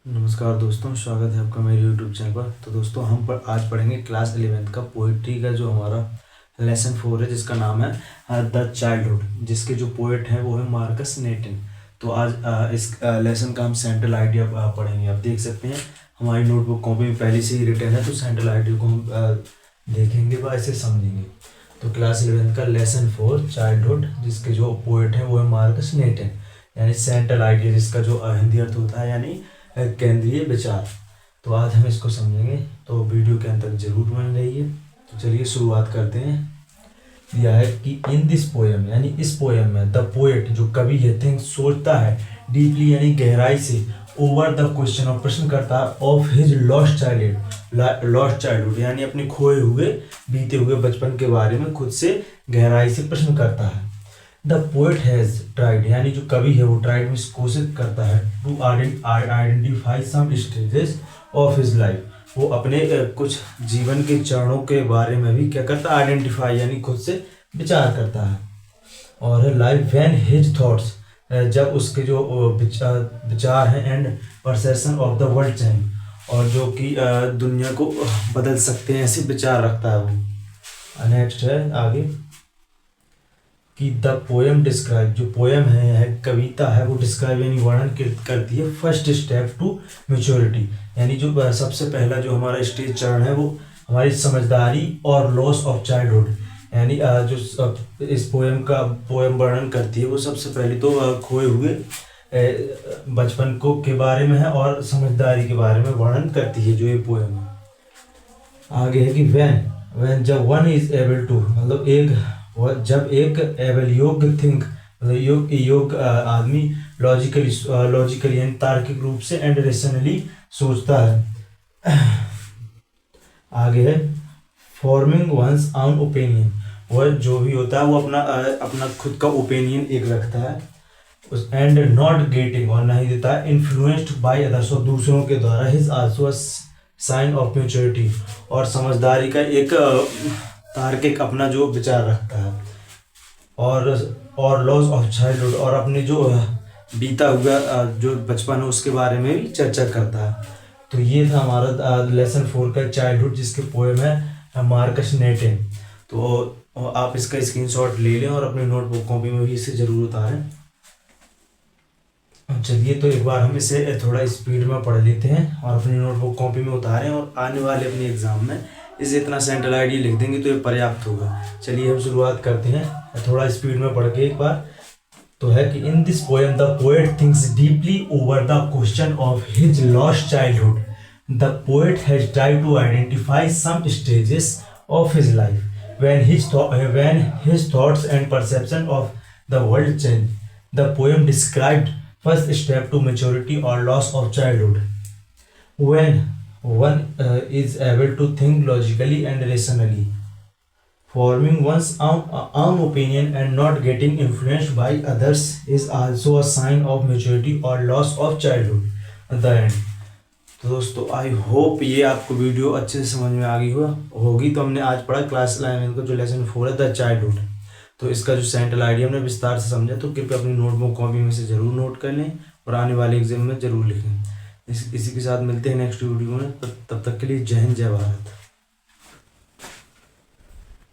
नमस्कार दोस्तों, स्वागत है आपका मेरे यूट्यूब चैनल पर। तो दोस्तों आज पढ़ेंगे क्लास 11th का पोइट्री का जो हमारा लेसन 4 है, जिसका नाम है द चाइल्डहुड, जिसके जो पोइट हैं वो है मार्कस नेटिन। तो आज इस लेसन का हम सेंट्रल आइडिया पढ़ेंगे। आप देख सकते हैं हमारी नोटबुक कॉपी में पहले से ही रिटर्न है, तो सेंट्रल आइडिया को हम देखेंगे व ऐसे समझेंगे। तो क्लास 11th का लेसन 4 चाइल्डहुड, जिसके जो पोइट हैं वो है मार्कस नेटिन, यानी सेंट्रल आइडिया, जिसका जो हिंदी अर्थ होता है यानी केंद्रीय विचार। तो आज हम इसको समझेंगे, तो वीडियो के अंत तक जरूर बने रहिए। तो चलिए शुरुआत करते हैं। दिया है कि इन दिस पोएम, यानी इस पोएम में द पोएट जो कवि है थिंक सोचता है डीपली यानी गहराई से, ओवर द क्वेश्चन और प्रश्न करता है, ऑफ हिज लॉस्ट चाइल्डहुड यानी अपने खोए हुए बीते हुए बचपन के बारे में खुद से गहराई से प्रश्न करता है। द पोएट हैज ट्राइड, यानी जो कवि है वो ट्राइड में कोशिश करता है to identify some stages of his life, वो अपने कुछ जीवन के चरणों के बारे में भी क्या करता है, आइडेंटिफाई यानी खुद से विचार करता है। और लाइफ व्हेन हिज थॉट्स, जब उसके जो विचार हैं, and perception of the world change, और जो कि दुनिया को बदल सकते हैं ऐसे विचार रखता है वो। नेक्स्ट है आगे कि द पोएम डिस्क्राइब, जो पोएम है कविता है, वो डिस्क्राइब यानी वर्णन करती है फर्स्ट स्टेप टू मैच्योरिटी, यानी जो सबसे पहला जो हमारा स्टेज चरण है वो हमारी समझदारी और लॉस ऑफ चाइल्डहुड, यानी जो इस पोएम वर्णन करती है वो सबसे पहले तो खोए हुए बचपन को के बारे में है और समझदारी के बारे में वर्णन करती है जो ये पोएम है। आगे है कि व्हेन जब वन इज एबल टू, मतलब जब एक एबल योग्य थिंक, मतलब योग आदमी लॉजिकली यानी तार्किक रूप से एंड रेशनली सोचता है। आगे है फॉर्मिंग वंस ऑन ओपिनियन, वह जो भी होता है वो अपना खुद का ओपिनियन एक रखता है उस, एंड नॉट गेटिंग, और नहीं देता है इन्फ्लुएंस्ड बाय अदर्स, और दूसरों के द्वारा, his also sign of maturity, और समझदारी का एक तार्किक अपना जो विचार रखता है। और लॉस ऑफ चाइल्डहुड, और अपने जो बीता हुआ जो बचपन है उसके बारे में भी चर्चा करता है। तो ये था हमारा लेसन 4 का चाइल्डहुड, जिसके पोएम है मार्कस नेटिन। तो आप इसका स्क्रीनशॉट ले लें और अपनी नोटबुक कॉपी में भी इसे जरूर उतारें। चलिए तो एक बार हम इसे थोड़ा स्पीड में पढ़ लेते हैं और अपनी नोटबुक कॉपी में उतारें, और आने वाले अपने एग्जाम में इसे इतना सेंट्रल आइडिया लिख देंगे तो ये पर्याप्त होगा। चलिए हम शुरुआत करते हैं थोड़ा स्पीड में पढ़ के एक बार। तो है कि in this poem the poet thinks deeply over the question of his lost childhood. The poet has tried to identify some stages of his life when his thoughts and perception of the world change. The poem described first step to maturity और loss of childhood. When one is able to think logically and rationally, forming one's own opinion and not getting influenced by others is also a sign of maturity or loss of childhood. At the end. तो दोस्तों I hope ये आपको video अच्छे से समझ में आ गई होगी। तो हमने आज पढ़ा क्लास 11 का जो लेसन 4 है द चाइल्डहुड। तो इसका जो सेंट्रल आइडिया हमने विस्तार से समझा, तो कृपया अपनी नोटबुक कॉपी में से जरूर नोट कर लें और आने वाले एग्जाम में जरूर लिखें। इसी के साथ मिलते हैं नेक्स्ट वीडियो में। तब तक के लिए जय हिंद, जय भारत।